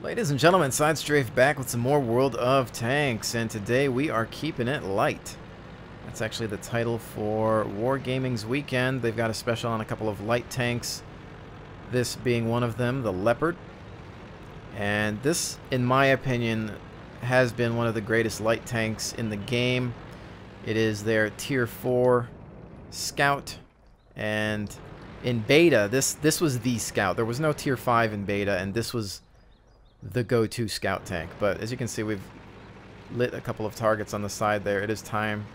Ladies and gentlemen, SideStrafe back with some more World of Tanks, and today we are keeping it light. That's actually the title for Wargaming's weekend. They've got a special on a couple of light tanks, this being one of them, the Leopard. And this, in my opinion, has been one of the greatest light tanks in the game. It is their Tier 4 Scout, and in beta, this was the Scout. There was no Tier 5 in beta, and this was the go-to scout tank. But as you can see, we've lit a couple of targets on the side there. It is time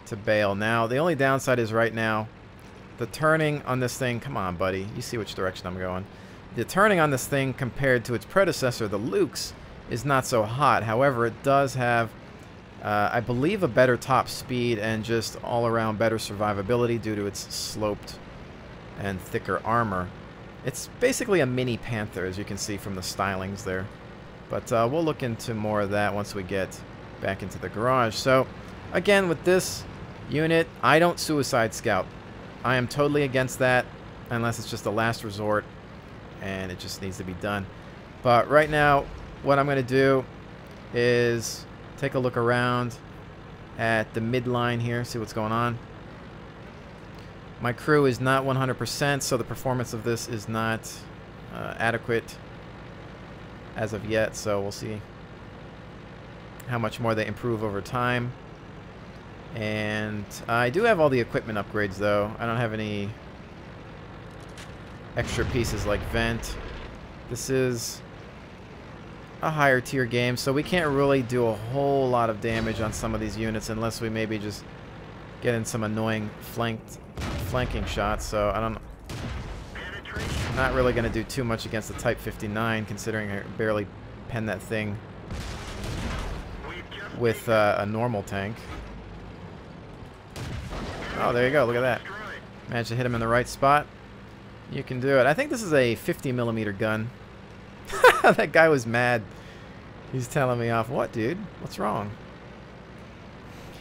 to bail. Now, the only downside is right now, the turning on this thing, come on, buddy. You see which direction I'm going. The turning on this thing compared to its predecessor, the Luke's, is not so hot. However, it does have, I believe, a better top speed and just all-around better survivability due to its sloped and thicker armor. It's basically a mini Panther, as you can see from the stylings there. But we'll look into more of that once we get back into the garage. So, again, with this unit, I don't suicide scout. I am totally against that, unless it's just a last resort, and it just needs to be done. But right now, what I'm going to do is take a look around at the midline here, see what's going on. My crew is not 100%, so the performance of this is not adequate as of yet, so we'll see how much more they improve over time. And I do have all the equipment upgrades, though. I don't have any extra pieces like vent. This is a higher tier game, so we can't really do a whole lot of damage on some of these units unless we maybe just get in some annoying flanking shots. So I don't, not really going to do too much against the Type 59, considering I barely pen that thing with a normal tank. Oh, there you go. Look at that. Managed to hit him in the right spot. You can do it. I think this is a 50mm gun. That guy was mad. He's telling me off. What, dude? What's wrong?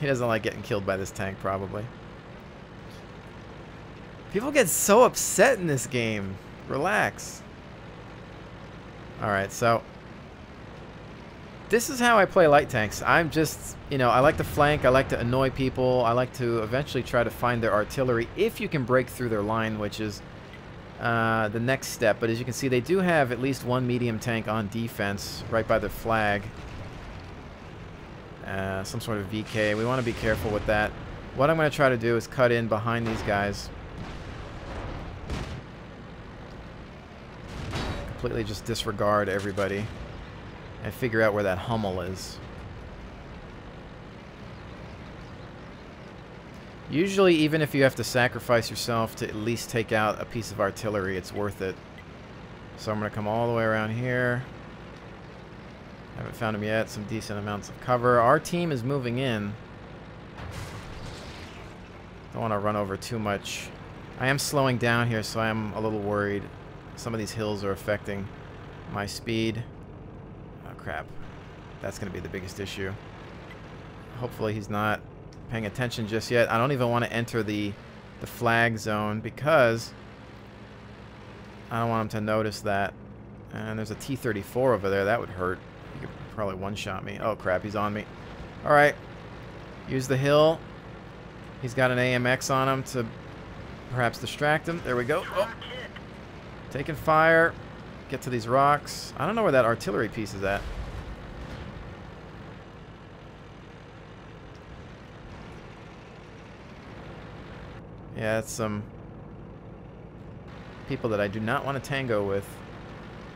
He doesn't like getting killed by this tank, probably. People get so upset in this game. Relax. Alright, so this is how I play light tanks. I'm just, you know, I like to flank, I like to annoy people, I like to eventually try to find their artillery if you can break through their line, which is the next step. But as you can see, they do have at least one medium tank on defense right by their flag. Some sort of VK. We want to be careful with that. What I'm going to try to do is cut in behind these guys. Completely just disregard everybody and figure out where that Hummel is. Usually, even if you have to sacrifice yourself to at least take out a piece of artillery, it's worth it. So I'm going to come all the way around here. Haven't found him yet. Some decent amounts of cover. Our team is moving in. Don't want to run over too much. I am slowing down here, so I am a little worried. Some of these hills are affecting my speed. Oh, crap. That's going to be the biggest issue. Hopefully he's not paying attention just yet. I don't even want to enter the flag zone because I don't want him to notice that. And there's a T-34 over there. That would hurt. He could probably one-shot me. Oh, crap. He's on me. All right. Use the hill. He's got an AMX on him to perhaps distract him. There we go. Oh. Taking fire. Get to these rocks. I don't know where that artillery piece is at. Yeah, it's some people that I do not want to tango with.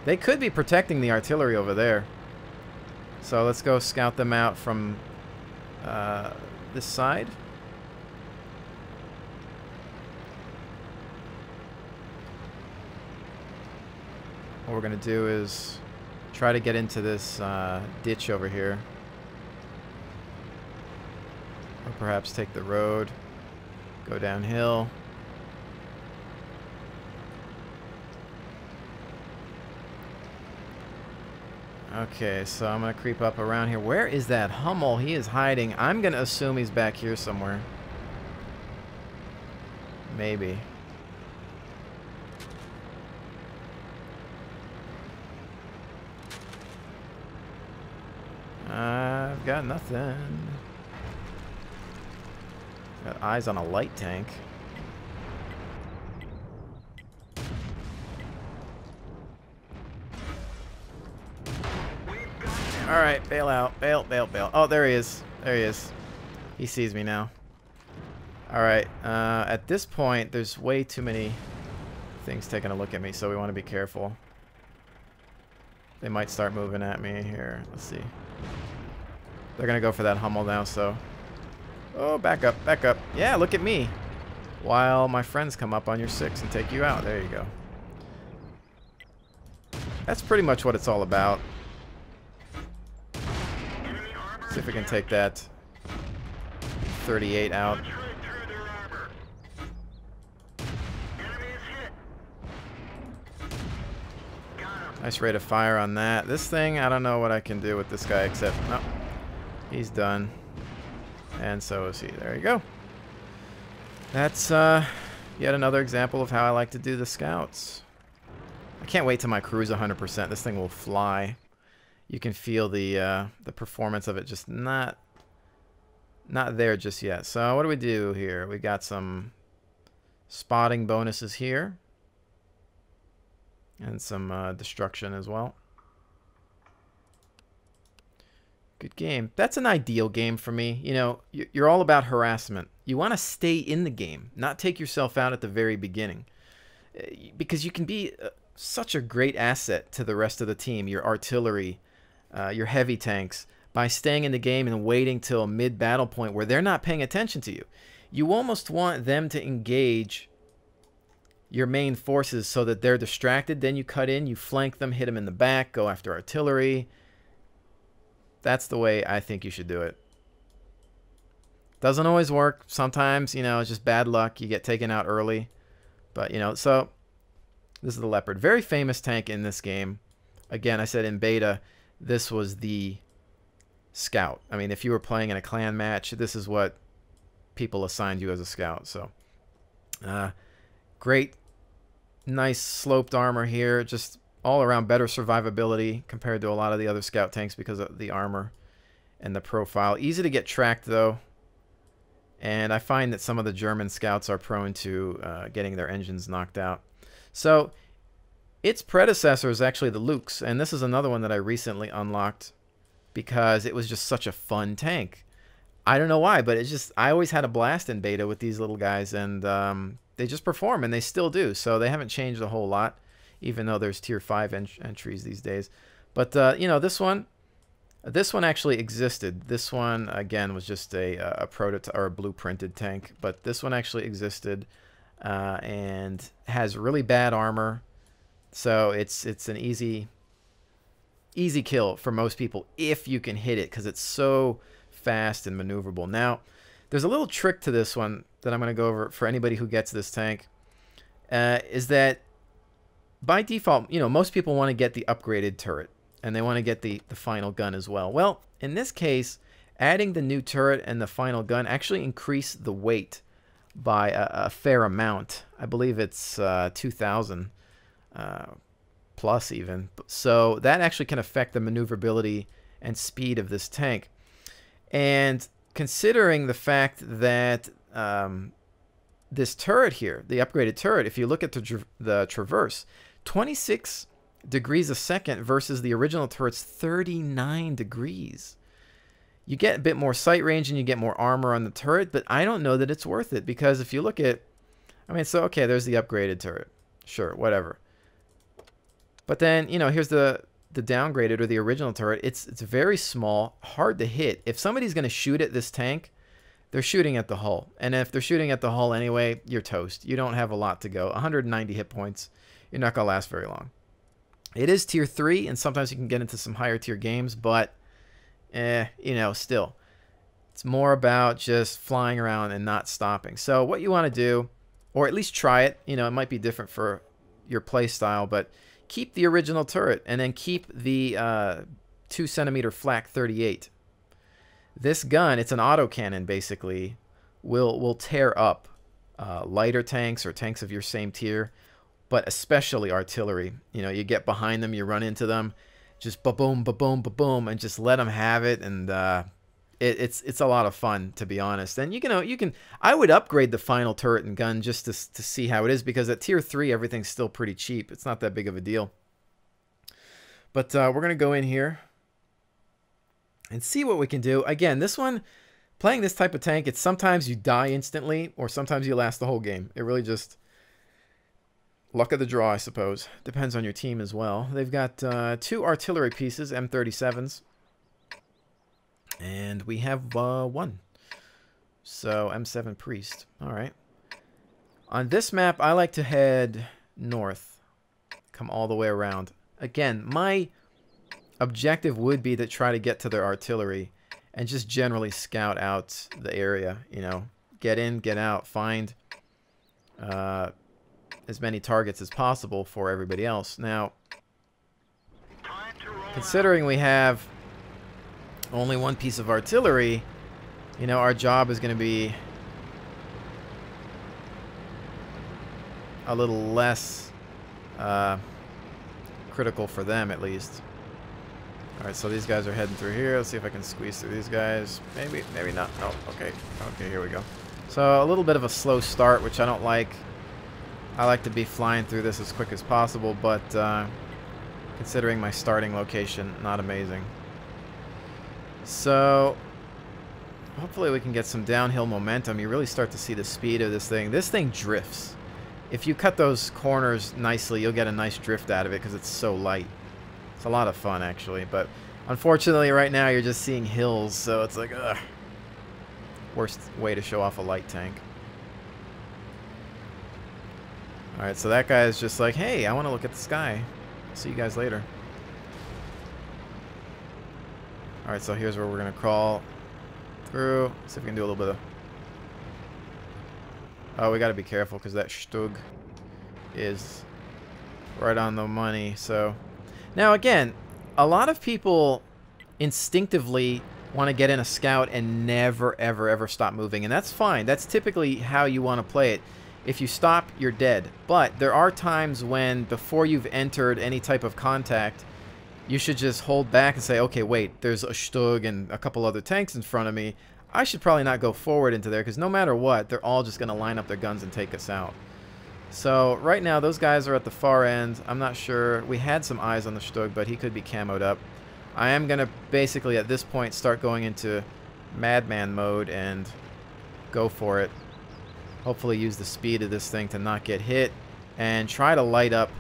They could be protecting the artillery over there. So let's go scout them out from this side. What we're going to do is try to get into this ditch over here. Or perhaps take the road. Go downhill. Okay, so I'm going to creep up around here. Where is that Hummel? He is hiding. I'm going to assume he's back here somewhere. Maybe. I've got nothing. Got eyes on a light tank. Alright, bail out. Bail, bail, bail. Oh, there he is. There he is. He sees me now. Alright, at this point, there's way too many things taking a look at me, so we want to be careful. They might start moving at me here. Let's see. They're going to go for that Hummel now, so... Oh, back up, back up. Yeah, look at me. While my friends come up on your 6 and take you out. There you go. That's pretty much what it's all about. See if we can take that 38 out. Nice rate of fire on that. This thing, I don't know what I can do with this guy except... No, he's done. And so is he. There you go. That's yet another example of how I like to do the scouts. I can't wait till my crew's 100%. This thing will fly. You can feel the performance of it just not there just yet. So what do we do here? We got some spotting bonuses here. And some destruction as well. Good game. That's an ideal game for me. You know, you're all about harassment. You want to stay in the game, not take yourself out at the very beginning. Because you can be such a great asset to the rest of the team, your artillery, your heavy tanks, by staying in the game and waiting till mid-battle point where they're not paying attention to you. You almost want them to engage your main forces so that they're distracted. Then you cut in, you flank them, hit them in the back, go after artillery. That's the way I think you should do it. Doesn't always work. Sometimes, you know, it's just bad luck. You get taken out early. But, you know, so this is the Leopard. Very famous tank in this game. Again, I said in beta, this was the scout. I mean, if you were playing in a clan match, this is what people assigned you as a scout. So, great, nice sloped armor here. Just all around better survivability compared to a lot of the other scout tanks because of the armor and the profile. Easy to get tracked though. And I find that some of the German scouts are prone to getting their engines knocked out. So its predecessor is actually the Lukes. And this is another one that I recently unlocked because it was just such a fun tank. I don't know why, but it's just, I always had a blast in beta with these little guys. And they just perform, and they still do. So they haven't changed a whole lot, even though there's tier 5 entries these days. But, you know, this one actually existed. This one, again, was just a prototype or a blueprinted tank. But this one actually existed and has really bad armor. So it's an easy kill for most people if you can hit it because it's so fast and maneuverable. Now, there's a little trick to this one that I'm going to go over for anybody who gets this tank, is that by default, you know, most people want to get the upgraded turret, and they want to get the final gun as well. Well, in this case, adding the new turret and the final gun actually increase the weight by a fair amount. I believe it's 2,000 plus even. So that actually can affect the maneuverability and speed of this tank. And considering the fact that this turret here, the upgraded turret, if you look at the traverse, 26 degrees a second versus the original turret's 39 degrees. You get a bit more sight range and you get more armor on the turret, but I don't know that it's worth it because if you look at, I mean, so okay, there's the upgraded turret. Sure, whatever. But then, you know, here's the downgraded or the original turret. It's very small, hard to hit. If somebody's going to shoot at this tank, they're shooting at the hull. And if they're shooting at the hull anyway, you're toast. You don't have a lot to go. 190 hit points. You're not going to last very long. It is tier 3, and sometimes you can get into some higher tier games, but, you know, still. It's more about just flying around and not stopping. So what you want to do, or at least try it, you know, it might be different for your play style, but keep the original turret and then keep the 2-centimeter flak 38. This gun, it's an autocannon basically, will tear up lighter tanks or tanks of your same tier, but especially artillery. You know, you get behind them, you run into them, just ba-boom, ba-boom, ba-boom, and just let them have it. And it's a lot of fun, to be honest. And I would upgrade the final turret and gun just to see how it is, because at tier 3 everything's still pretty cheap. It's not that big of a deal. But we're gonna go in here and see what we can do. Again, this one, playing this type of tank, it's sometimes you die instantly, or sometimes you last the whole game. It really just luck of the draw, I suppose. Depends on your team as well. They've got 2 artillery pieces, M37s. And we have 1. So, M7 Priest. Alright. On this map, I like to head north. Come all the way around. Again, my objective would be to try to get to their artillery and just generally scout out the area. You know, get in, get out, find as many targets as possible for everybody else. Now, considering we have only 1 piece of artillery, you know, our job is going to be a little less critical for them, at least. Alright, so these guys are heading through here. Let's see if I can squeeze through these guys. Maybe, maybe not. No, okay. Okay, here we go. So, a little bit of a slow start, which I don't like. I like to be flying through this as quick as possible, but considering my starting location, not amazing. So, hopefully we can get some downhill momentum. You really start to see the speed of this thing. This thing drifts. If you cut those corners nicely, you'll get a nice drift out of it because it's so light. It's a lot of fun, actually, but unfortunately right now you're just seeing hills, so it's like, ugh. Worst way to show off a light tank. Alright, so that guy is just like, hey, I want to look at the sky. See you guys later. Alright, so here's where we're going to crawl through. See if we can do a little bit of... Oh, we got to be careful because that Stug is right on the money. So now again, a lot of people instinctively want to get in a scout and never, ever, ever stop moving. And that's fine. That's typically how you want to play it. If you stop, you're dead. But there are times when, before you've entered any type of contact, you should just hold back and say, okay, wait, there's a Stug and a couple other tanks in front of me. I should probably not go forward into there, because no matter what, they're all just going to line up their guns and take us out. So right now, those guys are at the far end. I'm not sure. We had some eyes on the Stug, but he could be camoed up. I am going to basically, at this point, start going into madman mode and go for it. Hopefully use the speed of this thing to not get hit, and try to light up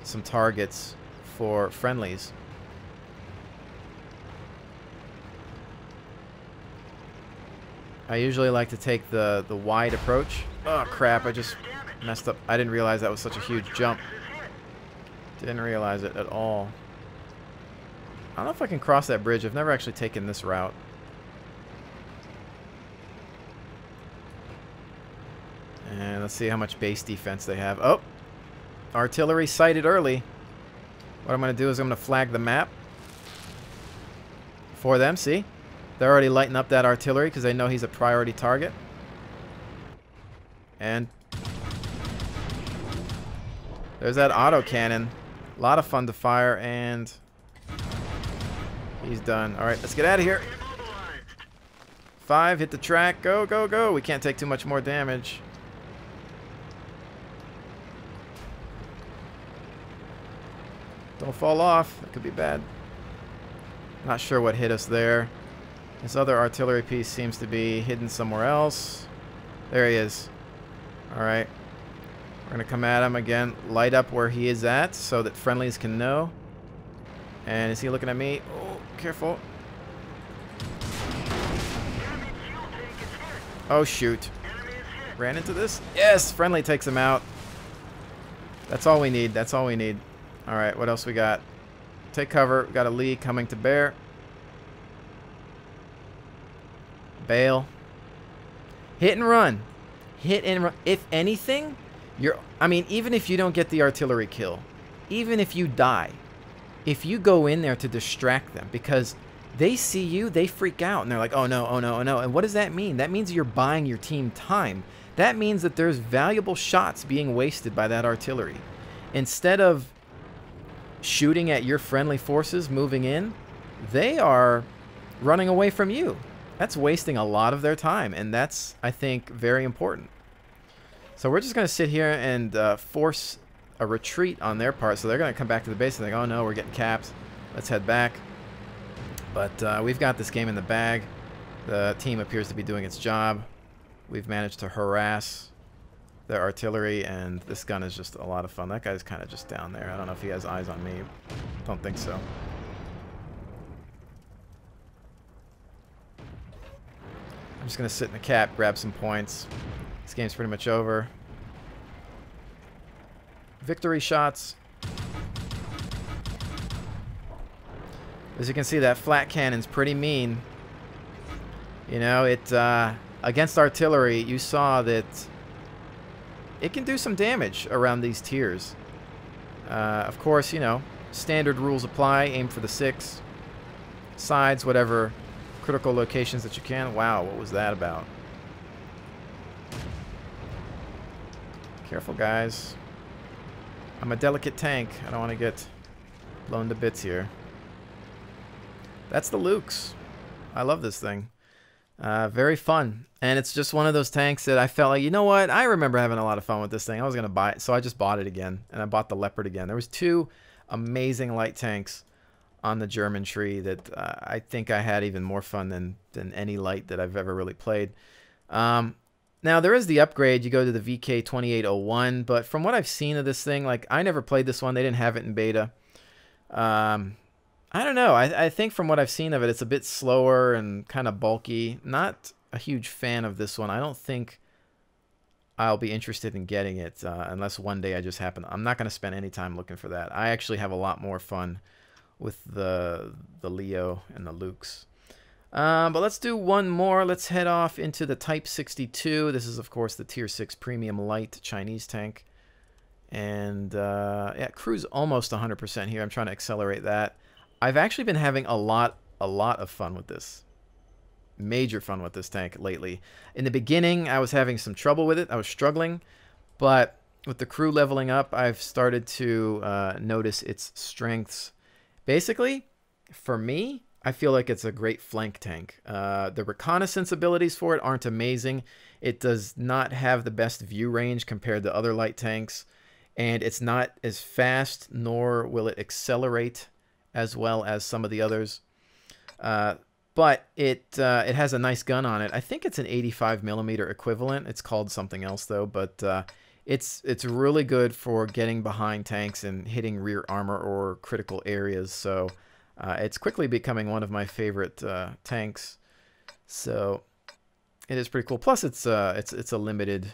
some targets for friendlies. I usually like to take the wide approach. Oh crap, I just messed up. I didn't realize that was such a huge jump. Didn't realize it at all. I don't know if I can cross that bridge. I've never actually taken this route. And let's see how much base defense they have. Oh! Artillery sighted early. What I'm going to do is I'm going to flag the map for them. See? They're already lighting up that artillery because they know he's a priority target. And there's that autocannon. A lot of fun to fire, and he's done. Alright, let's get out of here. 5, hit the track. Go, go, go. We can't take too much more damage. Don't fall off. That could be bad. Not sure what hit us there. This other artillery piece seems to be hidden somewhere else. There he is. Alright. We're going to come at him again. Light up where he is at so that friendlies can know. And is he looking at me? Oh, careful. Oh, shoot. Ran into this? Yes! Friendly takes him out. That's all we need. That's all we need. Alright, what else we got? Take cover. We got a Lee coming to bear. Bail. Hit and run. Hit and run. If anything, I mean, even if you don't get the artillery kill, even if you die, if you go in there to distract them, because they see you, they freak out, and they're like, oh no, oh no, oh no. And what does that mean? That means you're buying your team time. That means that there's valuable shots being wasted by that artillery. Instead of shooting at your friendly forces moving in, they are running away from you. That's wasting a lot of their time, and that's, I think, very important. So we're just going to sit here and force a retreat on their part. So they're going to come back to the base and think, oh no, we're getting capped. Let's head back. But we've got this game in the bag. The team appears to be doing its job. We've managed to harass their artillery, and this gun is just a lot of fun. That guy's kind of just down there. I don't know if he has eyes on me. Don't think so. I'm just going to sit in the cap, grab some points. This game's pretty much over. Victory shots. As you can see, that flat cannon's pretty mean. You know, it against artillery, you saw that it can do some damage around these tiers. Of course, you know, standard rules apply. Aim for the 6. Sides, whatever critical locations that you can. Wow, what was that about? Careful, guys. I'm a delicate tank. I don't want to get blown to bits here. That's the Lukes. I love this thing. Very fun. And it's just one of those tanks that I felt like, you know what? I remember having a lot of fun with this thing. I was going to buy it, so I just bought it again. And I bought the Leopard again. There was 2 amazing light tanks on the German tree that I think I had even more fun than any light that I've ever really played. Now, there is the upgrade. You go to the VK2801, but from what I've seen of this thing, like, I never played this one. They didn't have it in beta. I don't know. I think from what I've seen of it, it's a bit slower and kind of bulky. Not a huge fan of this one. I don't think I'll be interested in getting it unless one day I just happen. I'm not going to spend any time looking for that. I actually have a lot more fun with the Leo and the Lukes. But let's do one more. Let's head off into the Type 62. This is, of course, the Tier 6 Premium Light Chinese tank. And, yeah, cruise almost 100% here. I'm trying to accelerate that. I've actually been having a lot of fun with this. Major fun with this tank lately. In the beginning, I was having some trouble with it. I was struggling. But with the crew leveling up, I've started to notice its strengths. Basically, for me, I feel like it's a great flank tank. The reconnaissance abilities for it aren't amazing. It does not have the best view range compared to other light tanks. And it's not as fast, nor will it accelerate as well as some of the others. But it has a nice gun on it. I think it's an 85mm equivalent. It's called something else, though. But it's really good for getting behind tanks and hitting rear armor or critical areas. So it's quickly becoming one of my favorite tanks. So it is pretty cool. Plus, it's a limited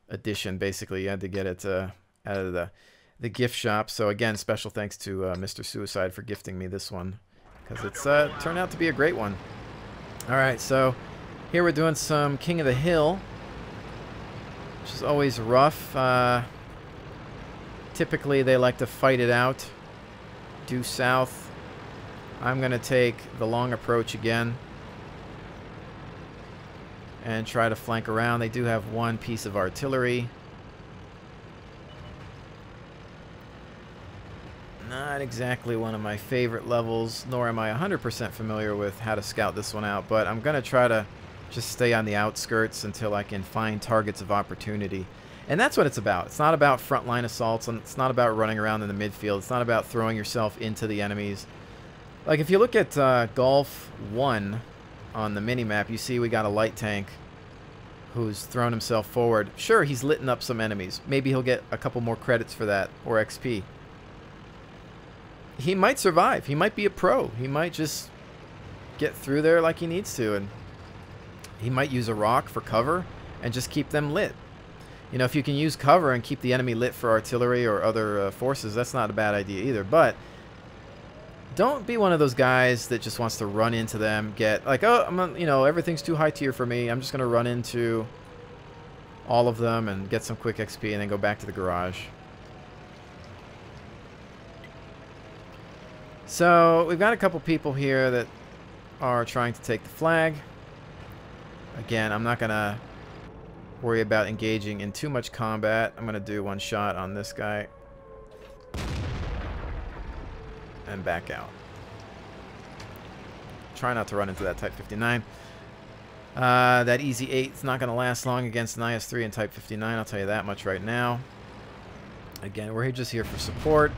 edition. Basically, you had to get it out of the gift shop. So again, special thanks to Mr. Suicide for gifting me this one, because it's turned out to be a great one. All right, so here we're doing some King of the Hill, which is always rough. Typically, they like to fight it out, due south. I'm going to take the long approach again and try to flank around. They do have one piece of artillery. Not exactly one of my favorite levels, nor am I 100% familiar with how to scout this one out, but I'm going to try to just stay on the outskirts until I can find targets of opportunity. And that's what it's about. It's not about frontline assaults, and it's not about running around in the midfield. It's not about throwing yourself into the enemies. Like, if you look at Gulf 1 on the minimap, you see we got a light tank who's thrown himself forward. Sure, he's litting up some enemies. Maybe he'll get a couple more credits for that, or XP. He might survive. He might be a pro. He might just get through there like he needs to, and he might use a rock for cover and just keep them lit. You know, if you can use cover and keep the enemy lit for artillery or other forces, that's not a bad idea either. But don't be one of those guys that just wants to run into them, get like, oh, you know, everything's too high tier for me. I'm just going to run into all of them and get some quick XP and then go back to the garage. So we've got a couple people here that are trying to take the flag. Again, I'm not going to worry about engaging in too much combat. I'm going to do one shot on this guy. and back out. Try not to run into that Type 59. That Easy 8 is not going to last long against an IS-3 and Type 59, I'll tell you that much right now. Again, we're just here for support.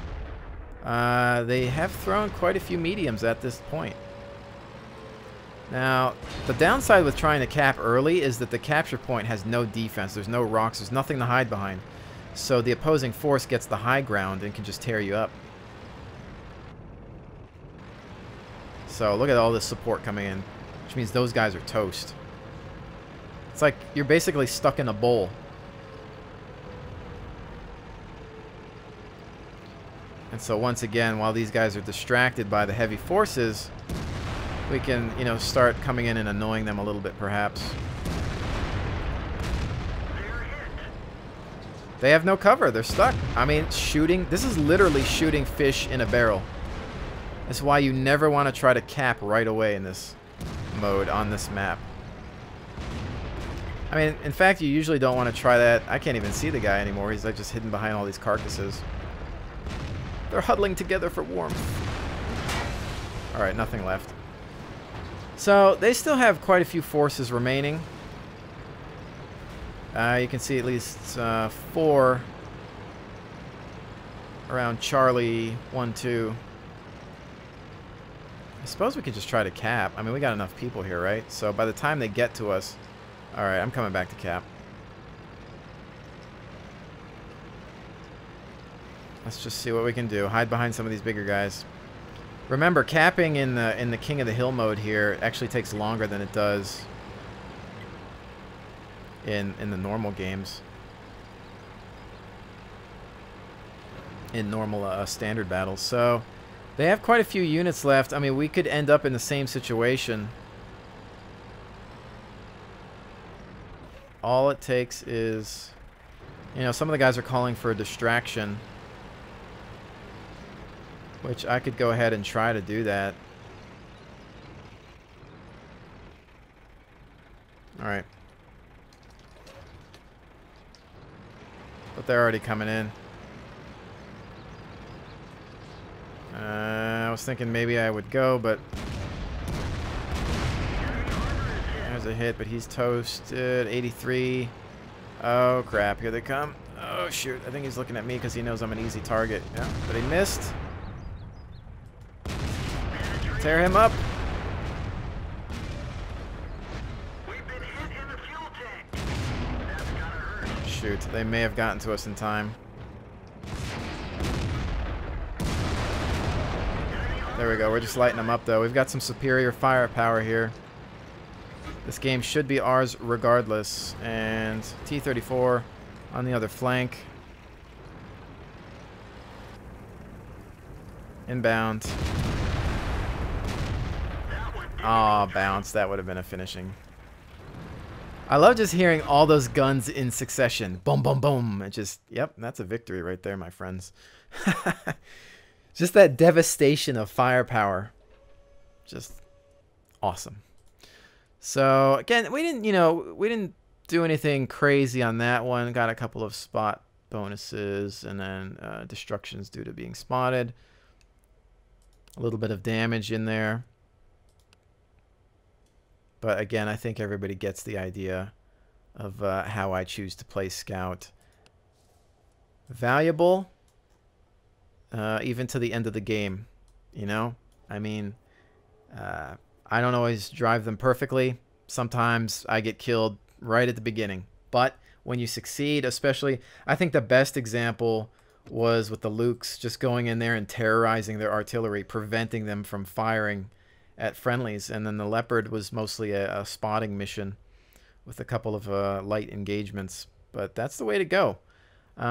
They have thrown quite a few mediums at this point. Now, the downside with trying to cap early is that the capture point has no defense. There's no rocks. There's nothing to hide behind. So the opposing force gets the high ground and can just tear you up. So look at all this support coming in, which means those guys are toast. It's like you're basically stuck in a bowl. And so once again, while these guys are distracted by the heavy forces, we can, you know, start coming in and annoying them a little bit, perhaps. They have no cover. They're stuck. I mean, shooting. This is literally shooting fish in a barrel. That's why you never want to try to cap right away in this mode on this map. I mean, in fact, you usually don't want to try that. I can't even see the guy anymore. He's like just hidden behind all these carcasses. They're huddling together for warmth. All right, nothing left. So they still have quite a few forces remaining. You can see at least 4 around Charlie 1, 2. I suppose we could just try to cap. I mean, we got enough people here, right? So by the time they get to us... Alright, I'm coming back to cap. Let's just see what we can do. Hide behind some of these bigger guys. Remember, capping in the King of the Hill mode here actually takes longer than it does in the normal games. In normal standard battles. So they have quite a few units left. I mean, we could end up in the same situation. All it takes is, you know, some of the guys are calling for a distraction, which I could go ahead and try to do that. Alright. But they're already coming in. I was thinking maybe I would go, but there's a hit, but he's toasted. 83. Oh crap, here they come. Oh shoot, I think he's looking at me because he knows I'm an easy target. Yeah, but he missed. Tear him up. Shoot, they may have gotten to us in time. There we go. We're just lighting them up, though. We've got some superior firepower here. This game should be ours regardless. And T-34 on the other flank. Inbound. Aw, bounce. That would have been a finishing. I love just hearing all those guns in succession. Boom, boom, boom. It just, yep, that's a victory right there, my friends. Just that devastation of firepower. Just awesome. So, again, we didn't do anything crazy on that one. Got a couple of spot bonuses and then destructions due to being spotted. A little bit of damage in there. But again, I think everybody gets the idea of how I choose to play Scout. Valuable, even to the end of the game, you know? I mean, I don't always drive them perfectly. Sometimes I get killed right at the beginning. But when you succeed, especially, I think the best example was with the Lukes just going in there and terrorizing their artillery, preventing them from firing at friendlies. And then the Leopard was mostly a spotting mission with a couple of light engagements. But that's the way to go.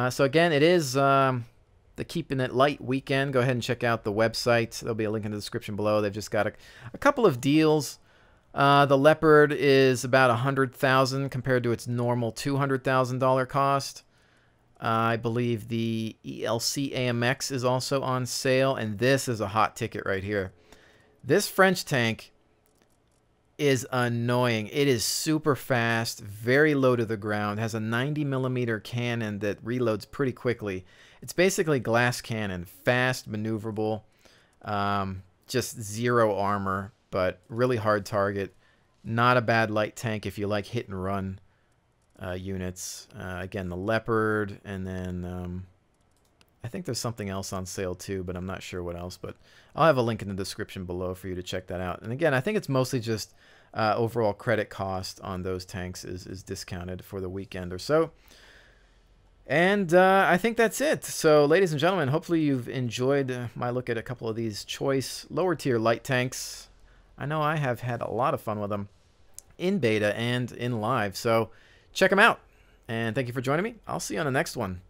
So again, it is the Keeping It Light weekend. Go ahead and check out the website. There'll be a link in the description below. They've just got a couple of deals. The Leopard is about $100,000 compared to its normal $200,000 cost. I believe the ELC AMX is also on sale, and this is a hot ticket right here. This French tank is annoying. It is super fast, very low to the ground, has a 90mm cannon that reloads pretty quickly. It's basically glass cannon, fast, maneuverable. Just 0 armor, but really hard target. Not a bad light tank if you like hit and run units. Again, the Leopard, and then I think there's something else on sale too, but I'm not sure what else. But I'll have a link in the description below for you to check that out. And again, I think it's mostly just overall credit cost on those tanks is discounted for the weekend or so. And I think that's it. So, ladies and gentlemen, hopefully you've enjoyed my look at a couple of these choice lower tier light tanks. I know I have had a lot of fun with them in beta and in live. So check them out. And thank you for joining me. I'll see you on the next one.